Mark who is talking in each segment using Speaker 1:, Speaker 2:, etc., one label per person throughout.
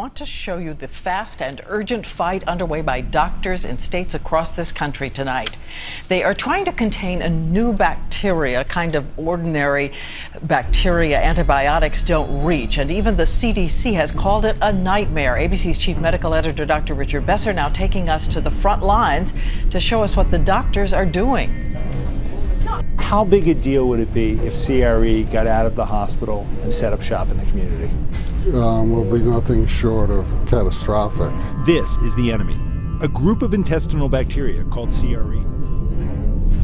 Speaker 1: want to show you the fast and urgent fight underway by doctors in states across this country tonight. They are trying to contain a new bacteria, kind of ordinary bacteria antibiotics don't reach. And even the CDC has called it a nightmare. ABC's chief medical editor, Dr. Richard Besser, now taking us to the front lines to show us what the doctors are doing.
Speaker 2: How big a deal would it be if CRE got out of the hospital and set up shop in the community?
Speaker 3: Will be nothing short of catastrophic.
Speaker 4: This is the enemy, a group of intestinal bacteria called CRE.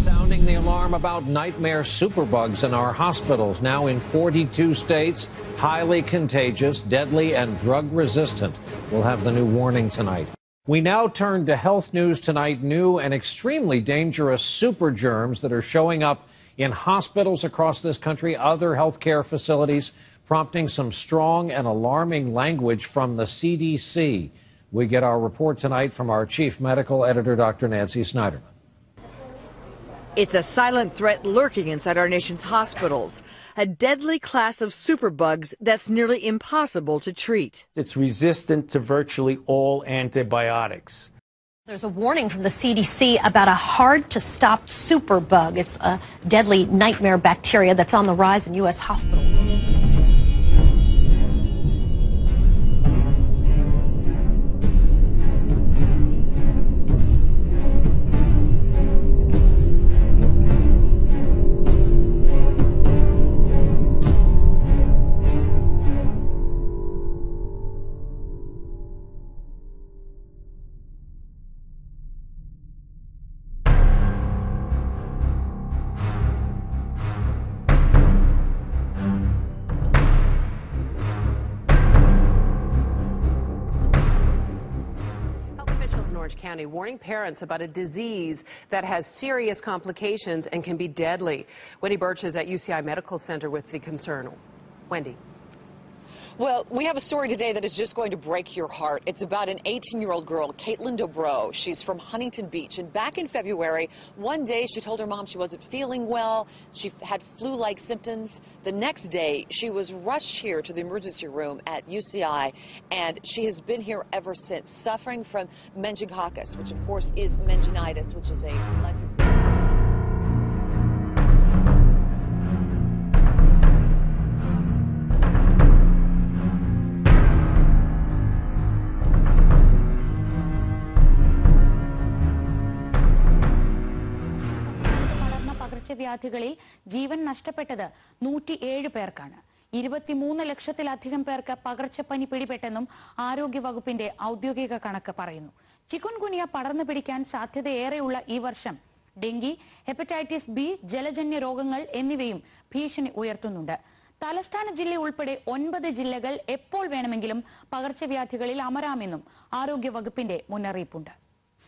Speaker 5: Sounding the alarm about nightmare superbugs in our hospitals, now in 42 states, highly contagious, deadly, and drug-resistant. We'll have the new warning tonight. We now turn to health news tonight. New and extremely dangerous super germs that are showing up in hospitals across this country, other healthcare facilities, prompting some strong and alarming language from the CDC. We get our report tonight from our chief medical editor, Dr. Nancy Snyderman.
Speaker 6: It's a silent threat lurking inside our nation's hospitals, a deadly class of superbugs that's nearly impossible to treat.
Speaker 7: It's resistant to virtually all antibiotics.
Speaker 8: There's a warning from the CDC about a hard-to-stop superbug. It's a deadly nightmare bacteria that's on the rise in U.S. hospitals.
Speaker 9: County warning parents about a disease that has serious complications and can be deadly. Wendy Birch is at UCI Medical Center with the concern. Wendy.
Speaker 10: Well, we have a story today that is just going to break your heart. It's about an 18-year-old girl, Caitlin Dobro. She's from Huntington Beach, and back in February, one day she told her mom she wasn't feeling well. She had flu-like symptoms. The next day, she was rushed here to the emergency room at UCI, and she has been here ever since, suffering from meningitis, which of course is meningitis, which is a blood disease.
Speaker 11: വ്യാധികളിൽ ജീവൻ നഷ്ടപ്പെട്ടത് 107 പേർക്കാണ്. 23 ലക്ഷത്തിലധികം പേർക്ക് പകർച്ചപ്പനി പിടിപെട്ടെന്നും ആരോഗ്യവകുപ്പിന്റെ ഔദ്യോഗിക കണക്ക് പറയുന്നു. Chikungunya പടർന്നു പിടിക്കാൻ സാധ്യതയേറെയുള്ള ഈ വർഷം ഡെങ്കി, ഹെപ്പറ്റൈറ്റിസ് ബി, ജലജന്യ രോഗങ്ങൾ എന്നിവയും ഭീഷണി ഉയർത്തുന്നുണ്ട്. തലസ്ഥാന ജില്ല ഉൾപ്പെടെ 9 ജില്ലകൾ എപ്പോൾ വേണമെങ്കിലും പകർച്ചവ്യാധികളിൽ അമരാമെന്നും ആരോഗ്യവകുപ്പിന്റെ മുന്നറിയിപ്പുണ്ട്.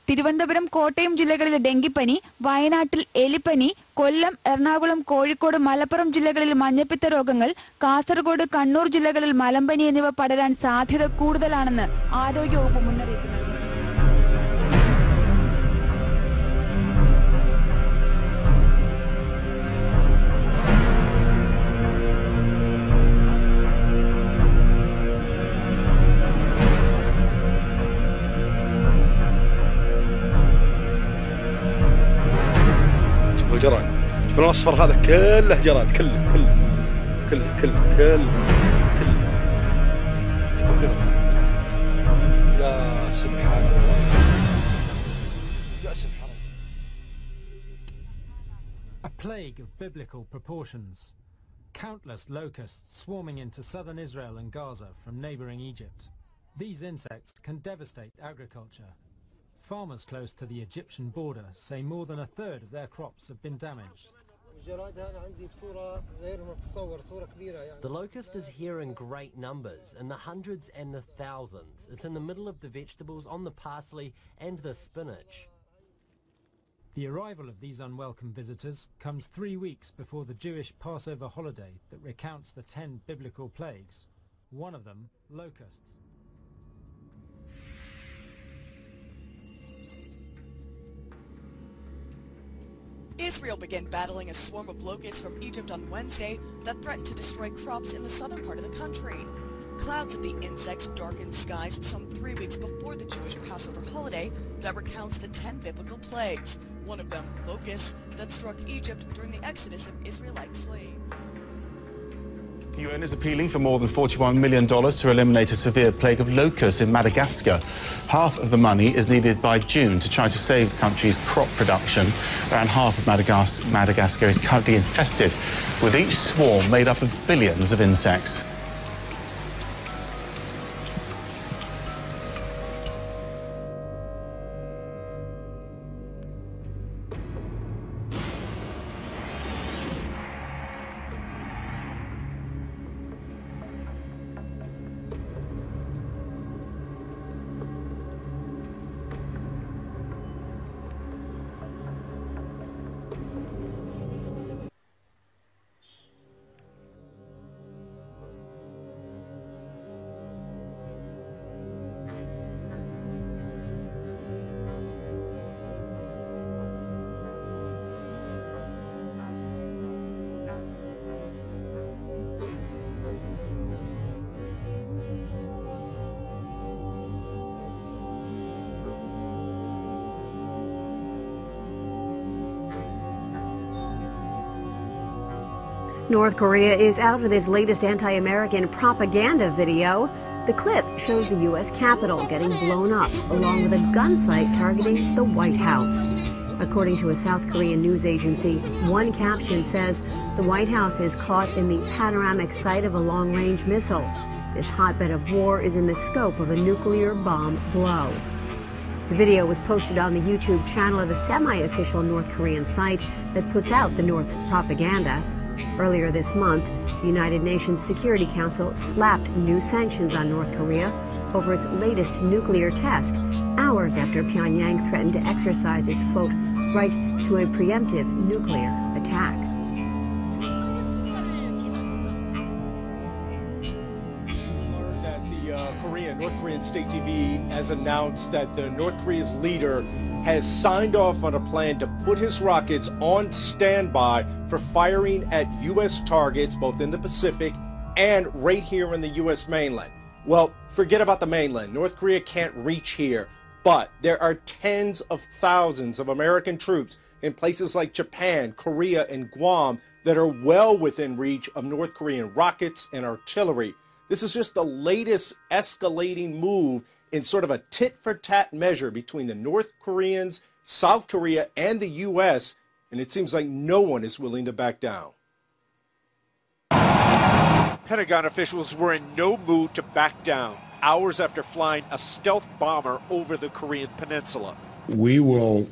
Speaker 12: തിരുവനന്തപുരം, കോട്ടയം ജില്ലകളിലെ ഡെങ്കിപ്പനി, വയനാട്ടിൽ എലിപ്പനി, കൊല്ലം, എറണാകുളം, കോഴിക്കോട്, മലപ്പുറം ജില്ലകളിൽ മഞ്ഞപ്പിത്ത രോഗങ്ങൾ, കാസർഗോഡ്, കണ്ണൂർ ജില്ലകളിൽ മലമ്പനി എന്നിവ പടരാൻ സാധ്യത കൂടുതലാണെന്ന് ആരോഗ്യവകുപ്പ് മുന്നറിയിപ്പ് നൽകി.
Speaker 13: جراد شوف الاصفر هذا كله جراد كله يا سبحان الله يا سبحان الله.
Speaker 14: A plague of biblical proportions. Countless locusts swarming into southern Israel and Gaza from neighboring Egypt. These insects can devastate agriculture. Farmers close to the Egyptian border say more than a third of their crops have been damaged.
Speaker 15: The locust is here in great numbers, in the hundreds and the thousands. It's in the middle of the vegetables, on the parsley and the spinach.
Speaker 14: The arrival of these unwelcome visitors comes 3 weeks before the Jewish Passover holiday that recounts the 10 biblical plagues. One of them, locusts.
Speaker 16: Israel began battling a swarm of locusts from Egypt on Wednesday that threatened to destroy crops in the southern part of the country. Clouds of the insects darkened skies some 3 weeks before the Jewish Passover holiday that recounts the 10 biblical plagues. One of them, locusts, that struck Egypt during the exodus of Israelite slaves.
Speaker 17: The UN is appealing for more than $41 million to eliminate a severe plague of locusts in Madagascar. Half of the money is needed by June to try to save the country's crop production. Around half of Madagascar is currently infested, with each swarm made up of billions of insects.
Speaker 18: North Korea is out with its latest anti-American propaganda video. The clip shows the U.S. Capitol getting blown up, along with a gun site targeting the White House. According to a South Korean news agency, one caption says the White House is caught in the panoramic sight of a long-range missile. This hotbed of war is in the scope of a nuclear bomb blow. The video was posted on the YouTube channel of a semi-official North Korean site that puts out the North's propaganda. Earlier this month, the United Nations Security Council slapped new sanctions on North Korea over its latest nuclear test, hours after Pyongyang threatened to exercise its, quote, right to a preemptive nuclear attack.
Speaker 19: North Korean state TV has announced that the North Korea's leader has signed off on a plan to put his rockets on standby for firing at U.S. targets both in the Pacific and right here in the U.S. mainland. Well, forget about the mainland. North Korea can't reach here, but there are tens of thousands of American troops in places like Japan, Korea, and Guam that are well within reach of North Korean rockets and artillery. This is just the latest escalating move in sort of a tit-for-tat measure between the North Koreans, South Korea, and the U.S., and it seems like no one is willing to back down. Pentagon officials were in no mood to back down, hours after flying a stealth bomber over the Korean peninsula.
Speaker 20: We will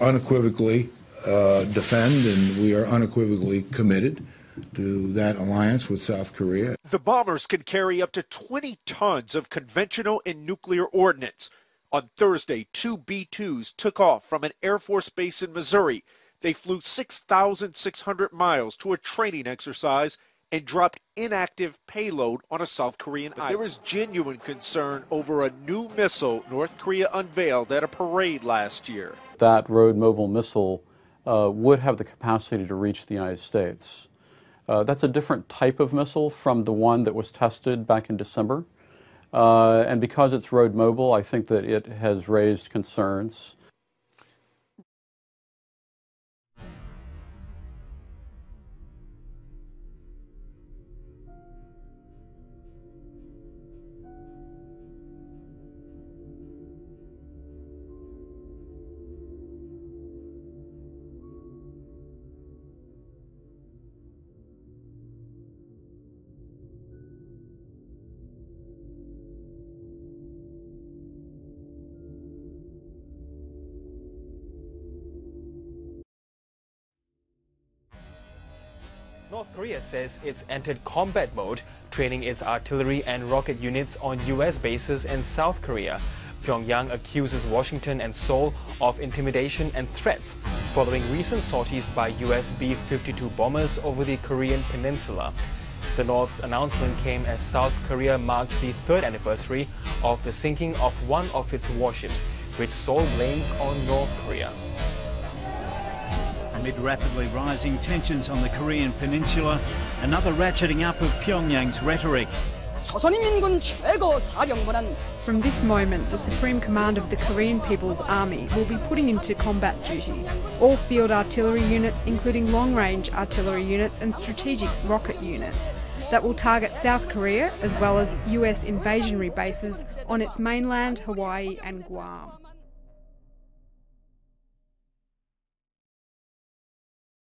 Speaker 20: unequivocally defend, and we are unequivocally committed to that alliance with South Korea.
Speaker 19: The bombers can carry up to 20 tons of conventional and nuclear ordnance. On Thursday, 2 B-2s took off from an Air Force base in Missouri. They flew 6,600 miles to a training exercise and dropped inactive payload on a South Korean island. There is genuine concern over a new missile North Korea unveiled at a parade last year.
Speaker 21: That road mobile missile would have the capacity to reach the United States. That's a different type of missile from the one that was tested back in December. And because it's road mobile, I think that it has raised concerns.
Speaker 22: North Korea says it's entered combat mode, training its artillery and rocket units on U.S. bases in South Korea. Pyongyang accuses Washington and Seoul of intimidation and threats following recent sorties by U.S. B-52 bombers over the Korean peninsula. The North's announcement came as South Korea marked the 3rd anniversary of the sinking of one of its warships, which Seoul blames on North Korea.
Speaker 23: Amid rapidly rising tensions on the Korean peninsula, another ratcheting up of Pyongyang's rhetoric.
Speaker 1: 조선인민군 최고 사령부는
Speaker 2: From this moment, the Supreme Command of the Korean People's Army will be putting into combat duty all field artillery units, including long-range artillery units and strategic rocket units, that will target South Korea as well as US invasionary bases on its mainland, Hawaii and Guam.